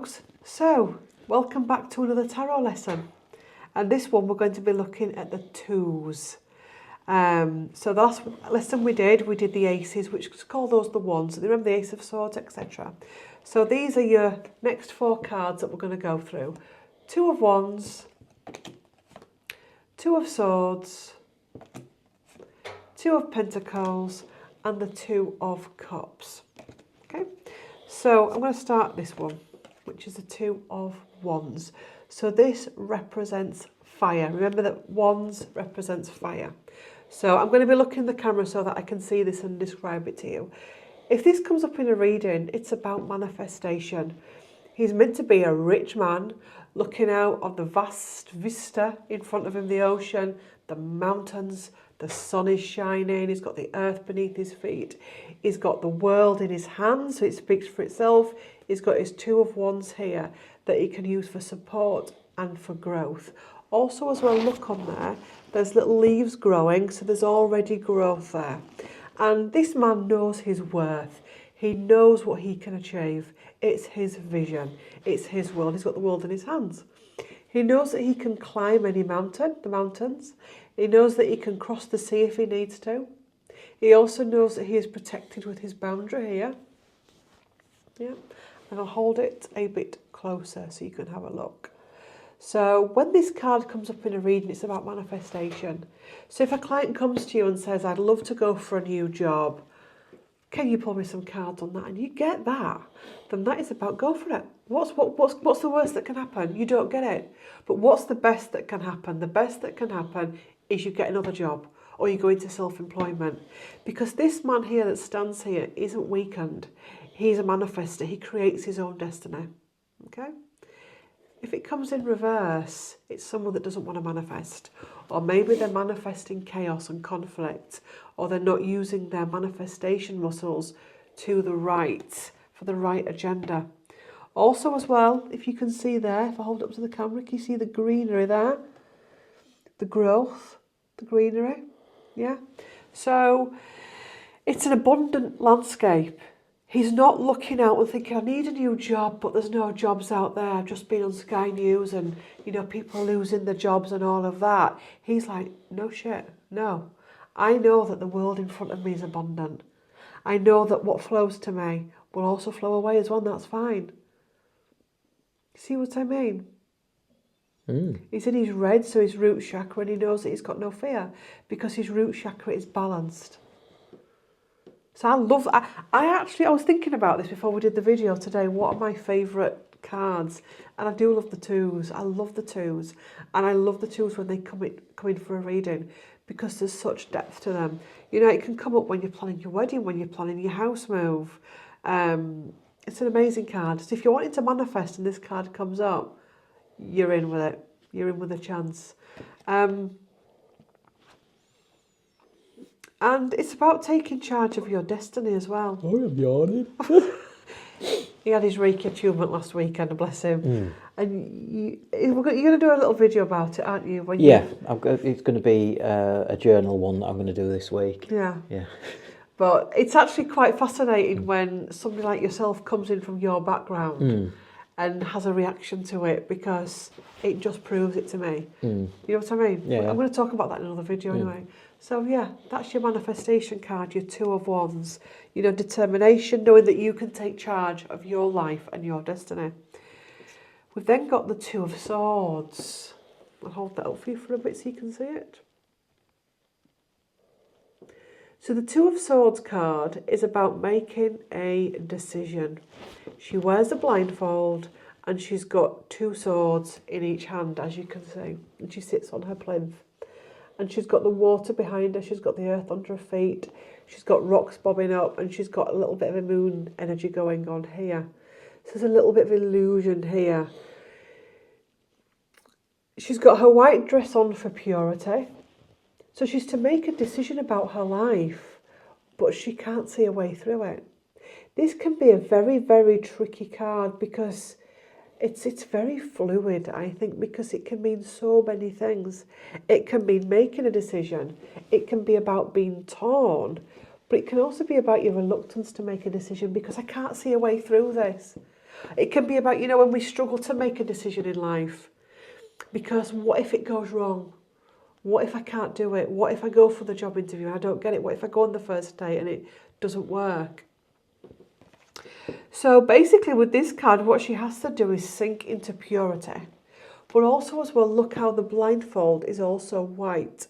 folks, so welcome back to another tarot lesson, and this one we're going to be looking at the twos. So the last lesson we did the aces, which call those the ones. Remember the ace of swords, etc. So these are your next four cards that we're going to go through. Two of wands, two of swords, two of pentacles, and the two of cups. Okay, so I'm going to start this one, which is the two of wands. So this represents fire. Remember that wands represents fire. So I'm going to be looking at the camera so that I can see this and describe it to you. If this comes up in a reading, it's about manifestation. He's meant to be a rich man looking out of the vast vista in front of him, the ocean, the mountains, the sun is shining, he's got the earth beneath his feet, he's got the world in his hands, so it speaks for itself. He's got his two of wands here that he can use for support and for growth. Also as well, look on there, there's little leaves growing, so there's already growth there. And this man knows his worth. He knows what he can achieve. It's his vision. It's his world. He's got the world in his hands. He knows that he can climb any mountain, the mountains. He knows that he can cross the sea if he needs to. He also knows that he is protected with his boundary here. Yeah, and I'll hold it a bit closer so you can have a look. So when this card comes up in a reading, it's about manifestation. So if a client comes to you and says, I'd love to go for a new job, can you pull me some cards on that? And you get that, then that is about go for it. What's the worst that can happen? You don't get it. But what's the best that can happen? The best that can happen is you get another job or you go into self-employment. Because this man here that stands here isn't weakened. He's a manifester. He creates his own destiny. Okay? If it comes in reverse, it's someone that doesn't want to manifest. Or maybe they're manifesting chaos and conflict. Or they're not using their manifestation muscles to the right, for the right agenda. Also as well, if you can see there, if I hold it up to the camera, can you see the greenery there? The growth, the greenery, yeah? So it's an abundant landscape. He's not looking out and thinking, I need a new job, but there's no jobs out there. I've just been on Sky News and, you know, people losing their jobs and all of that. He's like, no shit, no. I know that the world in front of me is abundant. I know that what flows to me will also flow away as well, and that's fine. See what I mean? He's in his red, so his root chakra, and he knows that he's got no fear because his root chakra is balanced. So I was thinking about this before we did the video today. What are my favourite cards? And I do love the twos. I love the twos. And I love the twos when they come in for a reading because there's such depth to them. You know, it can come up when you're planning your wedding, when you're planning your house move. It's an amazing card. So if you're wanting to manifest and this card comes up, you're in with it. You're in with a chance. And it's about taking charge of your destiny as well. Oh, I'm yawning. He had his Reiki attunement last weekend, bless him. And you're going to do a little video about it, aren't you? It's going to be a journal one that I'm going to do this week. Yeah. Yeah. But it's actually quite fascinating when somebody like yourself comes in from your background and has a reaction to it because it just proves it to me. You know what I mean? Yeah. I'm going to talk about that in another video anyway. So yeah, that's your manifestation card, your two of wands. You know, determination, knowing that you can take charge of your life and your destiny. We've then got the two of swords. I'll hold that up for you for a bit so you can see it. So the two of swords card is about making a decision. She wears a blindfold and she's got two swords in each hand, as you can see. And she sits on her plinth. And she's got the water behind her, she's got the earth under her feet, she's got rocks bobbing up, and she's got a little bit of a moon energy going on here. So there's a little bit of illusion here. She's got her white dress on for purity. So she's to make a decision about her life, but she can't see a way through it. This can be a very, very tricky card because it's very fluid, I think, because it can mean so many things. It can mean making a decision. It can be about being torn, but it can also be about your reluctance to make a decision because I can't see a way through this. It can be about, you know, when we struggle to make a decision in life. Because what if it goes wrong? What if I can't do it? What if I go for the job interview and I don't get it? What if I go on the first date and it doesn't work? So basically with this card, what she has to do is sink into purity. But also as well, look how the blindfold is also white.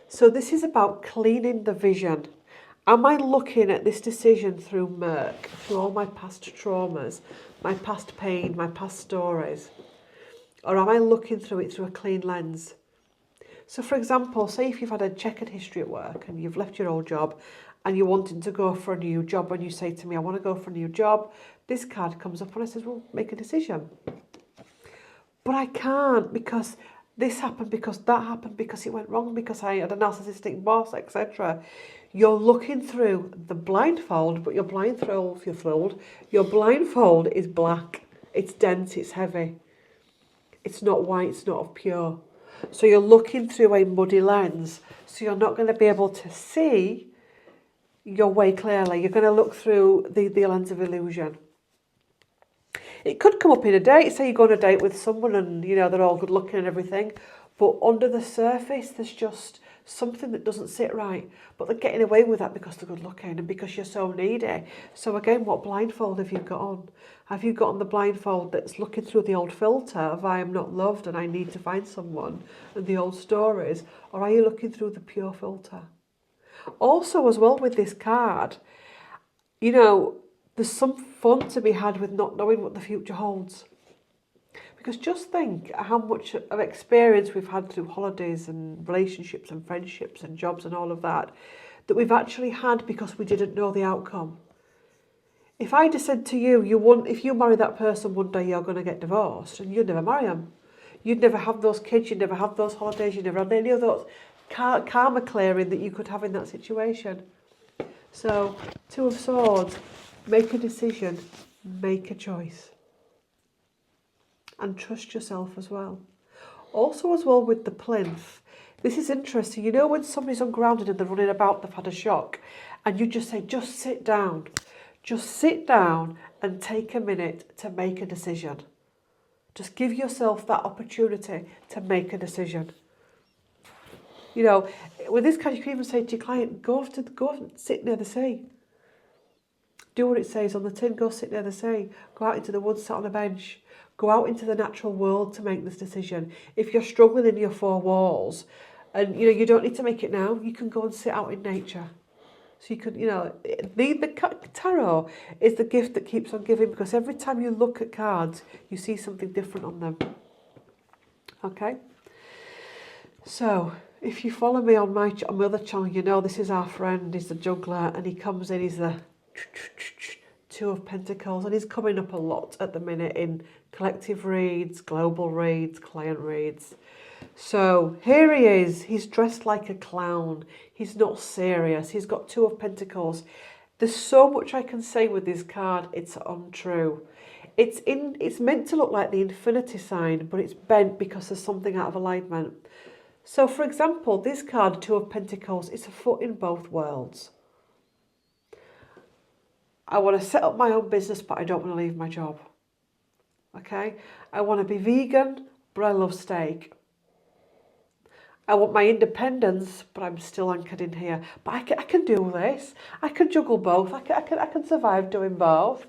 So this is about cleaning the vision. Am I looking at this decision through murk, through all my past traumas, my past pain, my past stories? Or am I looking through it through a clean lens? So for example, say if you've had a checkered history at work and you've left your old job and you're wanting to go for a new job, and you say to me, I want to go for a new job, this card comes up and I says, well, make a decision. But I can't because this happened, because that happened, because it went wrong, because I had a narcissistic boss, etc. You're looking through the blindfold, but your blindfold is black. It's dense, it's heavy. It's not white, it's not pure. So you're looking through a muddy lens. So you're not going to be able to see your way clearly. You're going to look through the lens of illusion. It could come up in a date. Say you go on a date with someone and, you know, they're all good looking and everything. But under the surface, there's just something that doesn't sit right. But they're getting away with that because they're good looking and because you're so needy. So again, what blindfold have you got on? Have you got on the blindfold that's looking through the old filter of I am not loved and I need to find someone and the old stories? Or are you looking through the pure filter? Also as well with this card, you know, there's some fun to be had with not knowing what the future holds. Because just think how much of experience we've had through holidays and relationships and friendships and jobs and all of that we've actually had because we didn't know the outcome. If I just said to you, if you marry that person one day, you're going to get divorced, and you'd never marry them. You'd never have those kids, you'd never have those holidays, you'd never have any of those karma clearing that you could have in that situation. So, Two of Swords, make a decision, make a choice. And trust yourself as well. Also as well with the plinth, this is interesting. You know when somebody's ungrounded and they're running about, they've had a shock, and you just say, just sit down. Just sit down and take a minute to make a decision. Just give yourself that opportunity to make a decision. You know, with this card, you can even say to your client, go and sit near the sea. Do what it says on the tin, go sit near the sea. Go out into the woods, sit on a bench. Go out into the natural world to make this decision. If you're struggling in your four walls, and you know, you don't need to make it now, you can go and sit out in nature. So you could, you know, the tarot is the gift that keeps on giving, because every time you look at cards, you see something different on them. Okay? So, if you follow me on my other channel, you know this is our friend, he's the juggler, and he comes in, he's the Two of Pentacles, and he's coming up a lot at the minute in collective reads, global reads, client reads. So here he is, he's dressed like a clown, he's not serious, he's got Two of Pentacles. There's so much I can say with this card, it's untrue. It's meant to look like the infinity sign, but it's bent because there's something out of alignment. So for example, this card, Two of Pentacles, is a foot in both worlds. I want to set up my own business, but I don't want to leave my job. Okay? I want to be vegan, but I love steak. I want my independence, but I'm still anchored in here. But I can do this. I can juggle both. I can survive doing both.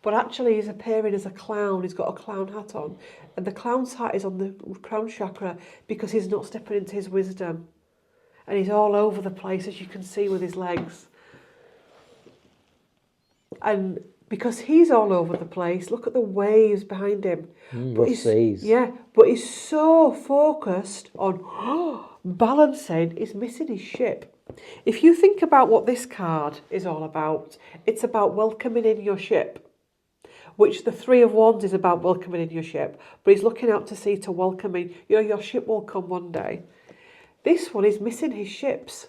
But actually, he's appearing as a clown. He's got a clown hat on. And the clown's hat is on the crown chakra because he's not stepping into his wisdom. And he's all over the place, as you can see with his legs. And because he's all over the place, look at the waves behind him. Rough seas. Yeah, but he's so focused on balancing, he's missing his ship. If you think about what this card is all about, it's about welcoming in your ship, which the Three of Wands is about welcoming in your ship. But he's looking out to sea to welcoming, you know, your ship will come one day. This one is missing his ships.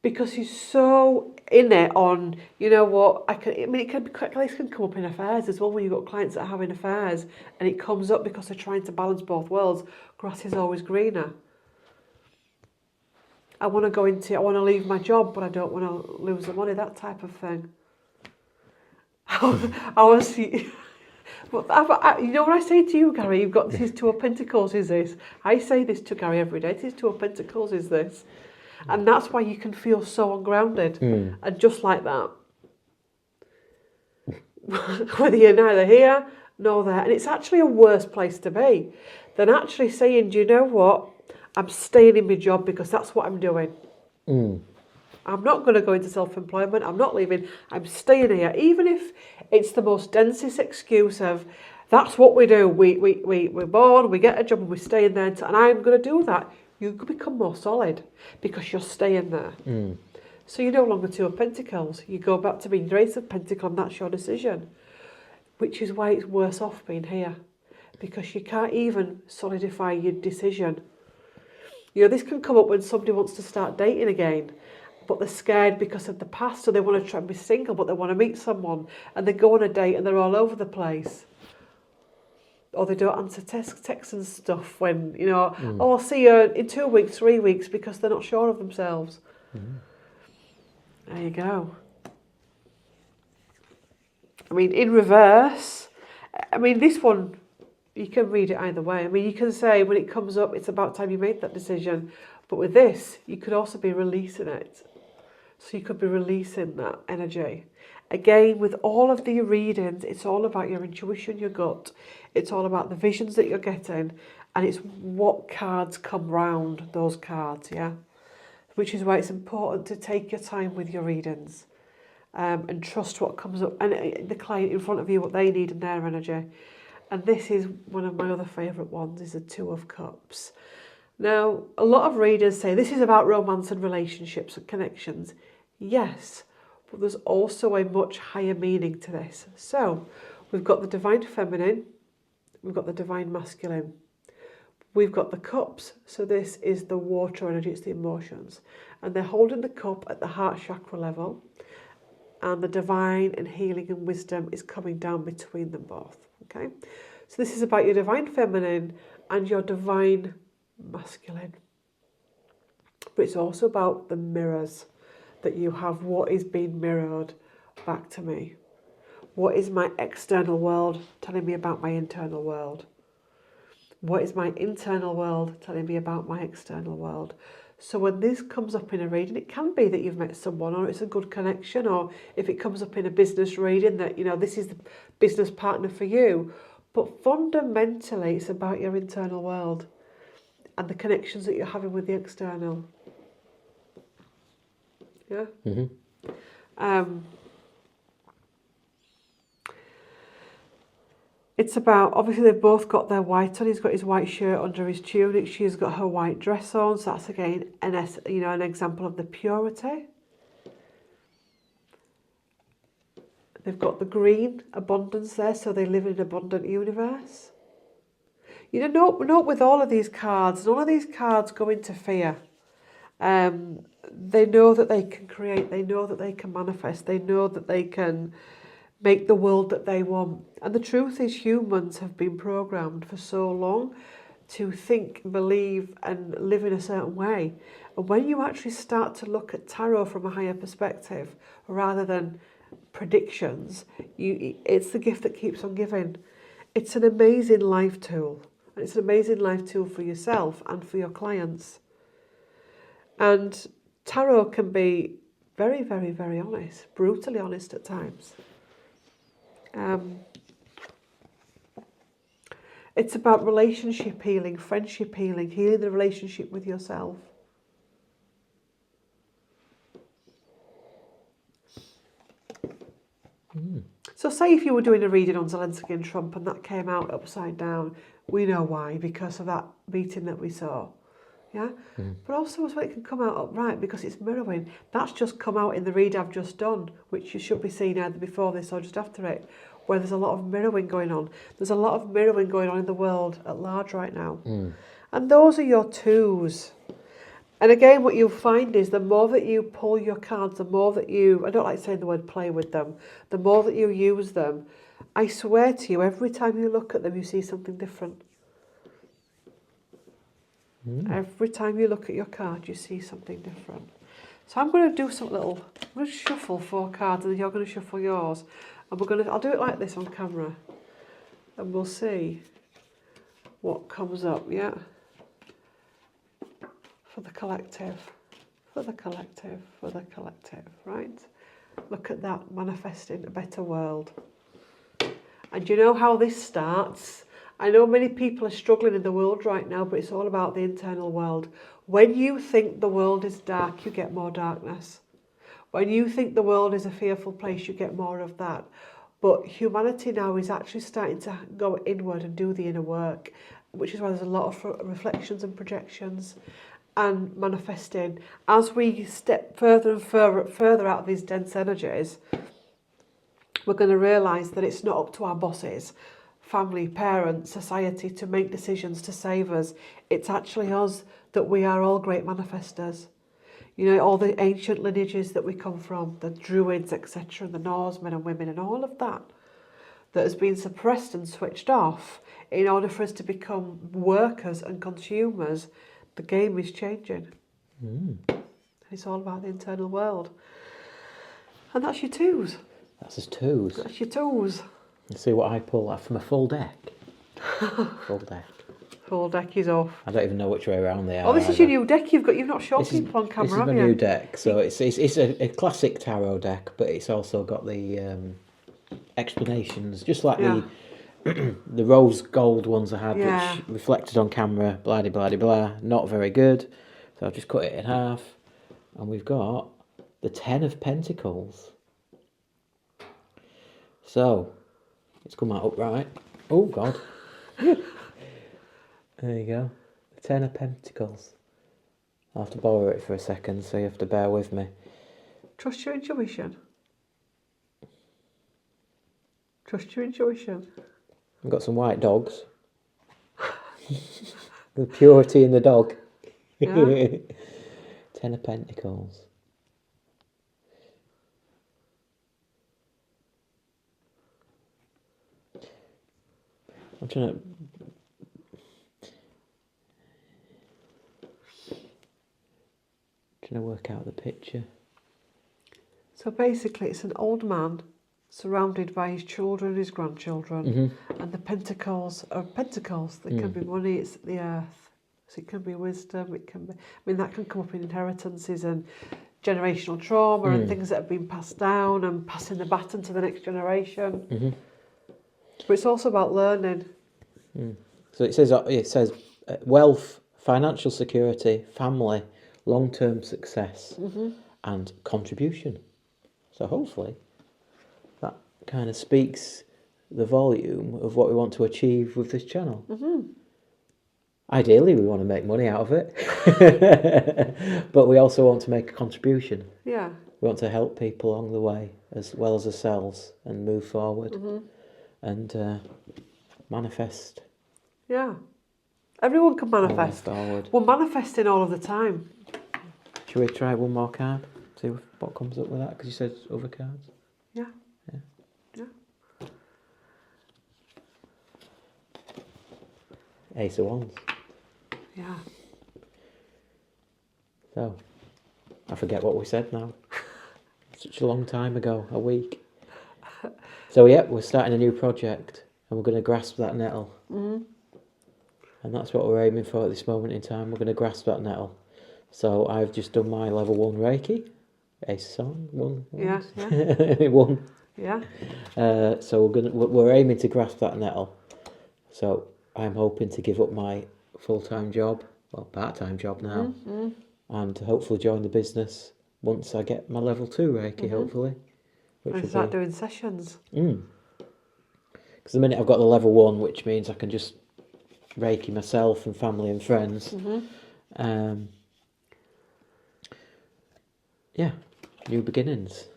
Because he's so in it on, you know what, it can come up in affairs as well, when you've got clients that are having affairs, and it comes up because they're trying to balance both worlds. Grass is always greener. I want to leave my job, but I don't want to lose the money, that type of thing. I was, but you know what I say to you, Gary? You've got this is Two of Pentacles, is this? I say this to Gary every day. This is Two of Pentacles, is this? And that's why you can feel so ungrounded. And just like that, whether you're neither here nor there. And it's actually a worse place to be than actually saying, do you know what? I'm staying in my job because that's what I'm doing. I'm not going to go into self-employment. I'm not leaving. I'm staying here. Even if it's the most densest excuse of, that's what we do. We're born, we get a job and we stay in there. And I'm going to do that. You could become more solid because you're staying there. So you're no longer Two of Pentacles. You go back to being Ace of Pentacles and that's your decision. Which is why it's worse off being here. Because you can't even solidify your decision. You know, this can come up when somebody wants to start dating again. But they're scared because of the past. So they want to try and be single, but they want to meet someone. And they go on a date and they're all over the place. Or they don't answer texts and stuff when, you know, oh, I'll see you in 2 weeks, 3 weeks, because they're not sure of themselves. There you go. I mean, in reverse, I mean, this one, you can read it either way. I mean, you can say when it comes up, it's about time you made that decision. But with this, you could also be releasing it. So you could be releasing that energy. Again, with all of the readings, it's all about your intuition, your gut. It's all about the visions that you're getting. And it's what cards come round those cards, yeah? Which is why it's important to take your time with your readings. And trust what comes up. And the client in front of you, what they need in their energy. And this is one of my other favourite ones, is the Two of Cups. Now, a lot of readers say this is about romance and relationships and connections. Yes, but there's also a much higher meaning to this. So, we've got the Divine Feminine, we've got the Divine Masculine, we've got the Cups, so this is the water energy, it's the emotions. And they're holding the cup at the heart chakra level, and the divine and healing and wisdom is coming down between them both, okay? So this is about your Divine Feminine and your Divine Masculine. But it's also about the mirrors that you have. What is being mirrored back to me? What is my external world telling me about my internal world? What is my internal world telling me about my external world? So when this comes up in a reading, it can be that you've met someone or it's a good connection, or if it comes up in a business reading that, you know, this is the business partner for you. But fundamentally, it's about your internal world and the connections that you're having with the external. Yeah? It's about, obviously they've both got their white on. He's got his white shirt under his tunic. She's got her white dress on. So that's again an example of the purity. They've got the green abundance there, so they live in an abundant universe. You know, not with all of these cards. None of these cards go into fear. They know that they can create. They know that they can manifest. They know that they can make the world that they want. And the truth is, humans have been programmed for so long to think, believe and live in a certain way. And when you actually start to look at tarot from a higher perspective rather than predictions, it's the gift that keeps on giving. It's an amazing life tool. And it's an amazing life tool for yourself and for your clients. And tarot can be very, very, very honest, brutally honest at times. It's about relationship healing, friendship healing, healing the relationship with yourself. So say if you were doing a reading on Zelensky and Trump and that came out upside down, we know why, because of that meeting that we saw. Yeah? But also as well, it can come out upright because it's mirroring. That's just come out in the read I've just done, which you should be seeing either before this or just after it, where there's a lot of mirroring going on. There's a lot of mirroring going on in the world at large right now. And those are your twos. And again, what you'll find is the more that you pull your cards, the more that you, I don't like saying the word play with them, the more that you use them, I swear to you, every time you look at them, you see something different. Every time you look at your card, you see something different. So I'm going to do I'm going to shuffle 4 cards and then you're going to shuffle yours. And I'll do it like this on camera. And we'll see what comes up, yeah? For the collective, for the collective, for the collective, right? Look at that, manifesting a better world. And you know how this starts? I know many people are struggling in the world right now, but it's all about the internal world. When you think the world is dark, you get more darkness. When you think the world is a fearful place, you get more of that. But humanity now is actually starting to go inward and do the inner work, which is why there's a lot of reflections and projections and manifesting. As we step further and further out of these dense energies, we're going to realise that it's not up to our bosses, family, parents, society to make decisions to save us. It's actually us, that we are all great manifestors. You know, all the ancient lineages that we come from, the Druids, etc., the Norsemen and women and all of that has been suppressed and switched off in order for us to become workers and consumers. The game is changing. It's all about the internal world. And that's your twos. That's his twos. That's your twos. Let's see what I pull out from a full deck. Full deck. Full deck is off. I don't even know which way around they are. Oh, this is your new deck you've not shown people on camera, This is my have you? new deck. So it's a classic tarot deck, but it's also got the explanations, just like the rose gold ones I had, which reflected on camera, blah de blah de blah, not very good. So I've just cut it in half, and we've got the 10 of Pentacles. So it's come out upright. Oh God. There you go. The 10 of Pentacles. I'll have to borrow it for a second, so you have to bear with me. Trust your intuition. Trust your intuition. I've got some white dogs. The purity in the dog. Yeah. 10 of Pentacles. I'm trying to work out the picture. So basically it's an old man surrounded by his children and his grandchildren, and the pentacles are pentacles. They can be money, it's the earth. So it can be wisdom, it can be, that can come up in inheritances and generational trauma and things that have been passed down and passing the baton to the next generation. But it's also about learning. So it says wealth, financial security, family, long-term success, and contribution. So hopefully that kind of speaks the volume of what we want to achieve with this channel. Ideally, we want to make money out of it, but we also want to make a contribution. Yeah. We want to help people along the way as well as ourselves and move forward and manifest. Yeah. Everyone can manifest. Forward. We're manifesting all of the time. Shall we try one more card? See what comes up with that? Because you said other cards. Yeah. Yeah. Ace of Wands. Yeah. So, I forget what we said now. Such a long time ago, a week. So yeah, we're starting a new project and we're going to grasp that nettle. And that's what we're aiming for at this moment in time. We're going to grasp that nettle. So I've just done my level 1 Reiki. Ace song, one. Yeah. One. Yeah. So we're aiming to grasp that nettle. So I'm hoping to give up my full-time job, well, part-time job now, and hopefully join the business once I get my level 2 Reiki, hopefully. And start doing sessions. Because the minute I've got the level 1, which means I can just Reiki myself and family and friends. Yeah, new beginnings.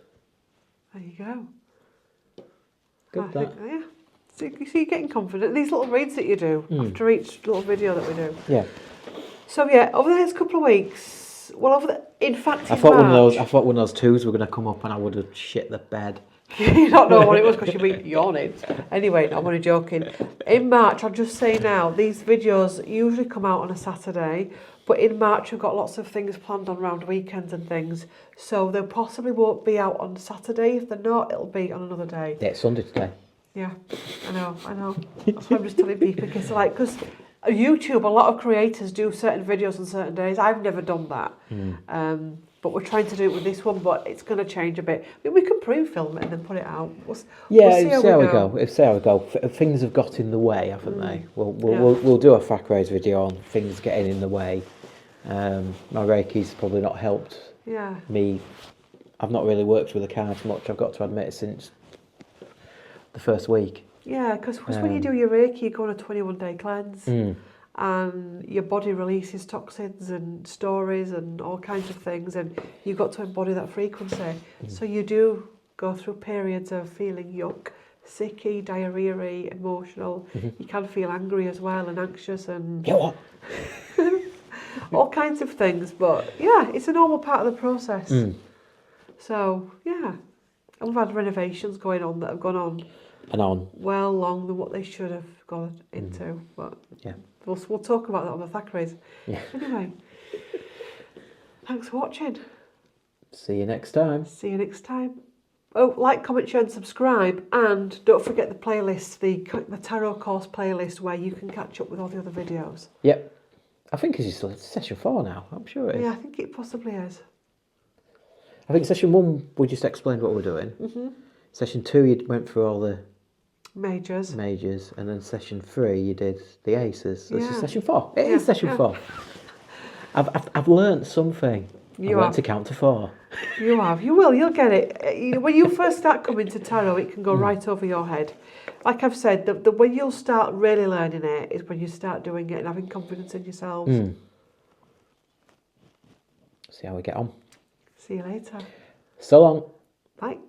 There you go. Good that. Yeah. So you're getting confident. These little reads that you do after each little video that we do. Yeah. So yeah, over the next couple of weeks, in fact, I thought one of those twos were going to come up and I would have shit the bed. You don't know what it was because you've been yawning. Anyway, no, I'm only joking. In March, I'll just say now, these videos usually come out on a Saturday, But in March, we've got lots of things planned on around weekends and things. So they possibly won't be out on Saturday. If they're not, it'll be on another day. Yeah, it's Sunday today. Yeah, I know. That's why I'm just telling people, because YouTube, a lot of creators do certain videos on certain days. I've never done that. But we're trying to do it with this one, but it's going to change a bit. I mean, we can pre-film it and then put it out. We'll see how we go. Things have got in the way, haven't they? We'll do a fact raise video on things getting in the way. My Reiki's probably not helped me. I've not really worked with the cards much, I've got to admit, since the first week. Yeah, because when you do your Reiki, you go on a 21-day cleanse. And your body releases toxins and stories and all kinds of things, and you've got to embody that frequency. So you do go through periods of feeling yuck, sicky, diarrhea-y, emotional. You can feel angry as well and anxious and all kinds of things. But yeah, it's a normal part of the process. So yeah, and we've had renovations going on that have gone on and on well longer than what they should have gone into. But yeah. We'll talk about that on the fact raise. Yeah. Anyway, thanks for watching. See you next time. See you next time. Oh, like, comment, share and subscribe. And don't forget the playlist, the Tarot Course playlist, where you can catch up with all the other videos. Yep. I think it's session 4 now. I'm sure it is. Yeah, I think it possibly is. I think session 1, we just explained what we're doing. Session 2, you went through all the majors, and then session 3 you did the aces. So this is session 4. It is session 4. I've learnt something. I learnt to count to 4. You have. You will. You'll get it. When you first start coming to tarot, it can go right over your head. Like I've said, the when you'll start really learning it is when you start doing it and having confidence in yourselves. See how we get on. See you later. So long. Bye.